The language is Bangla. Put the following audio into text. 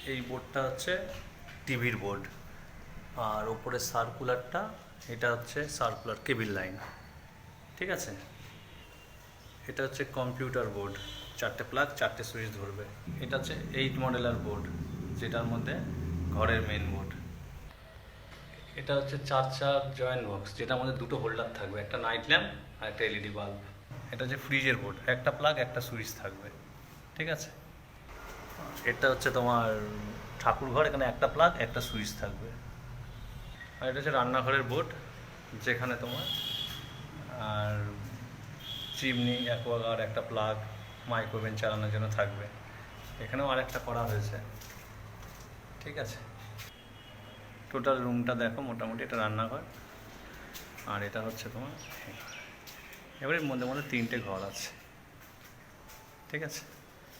এই বোর্ডটা হচ্ছে টিভির বোর্ড, আর ওপরে সার্কুলারটা, এটা হচ্ছে সার্কুলার কেবিল লাইন। ঠিক আছে, এটা হচ্ছে কম্পিউটার বোর্ড, 4টে প্লাগ 4টে সুইচ ধরবে। এটা হচ্ছে 8 মডেলের বোর্ড, যেটার মধ্যে ঘরের মেন বোর্ড। এটা হচ্ছে 4 জয়েন্ট বক্স, যেটার মধ্যে দুটো হোল্ডার থাকবে, একটা নাইট ল্যাম্প আর একটা এলইডি বাল্ব। এটা হচ্ছে ফ্রিজের বোর্ড, একটা প্লাগ একটা সুইচ থাকবে। ঠিক আছে, এটা হচ্ছে তোমার ঠাকুর ঘর, এখানে একটা প্লাগ একটা সুইচ থাকবে। আর এটা হচ্ছে রান্নাঘরের বোর্ড, যেখানে তোমার আর চিমনি, অ্যাকোয়াগার্ড, একটা প্লাগ, মাইক্রোওভেন চালানোর জন্য থাকবে। এখানেও আরেকটা করা হয়েছে। ঠিক আছে, টোটাল রুমটা দেখো, মোটামুটি এটা রান্নাঘর, আর এটা হচ্ছে তোমার ঘর। এবারে মধ্যে মধ্যে 3টে ঘর আছে। ঠিক আছে।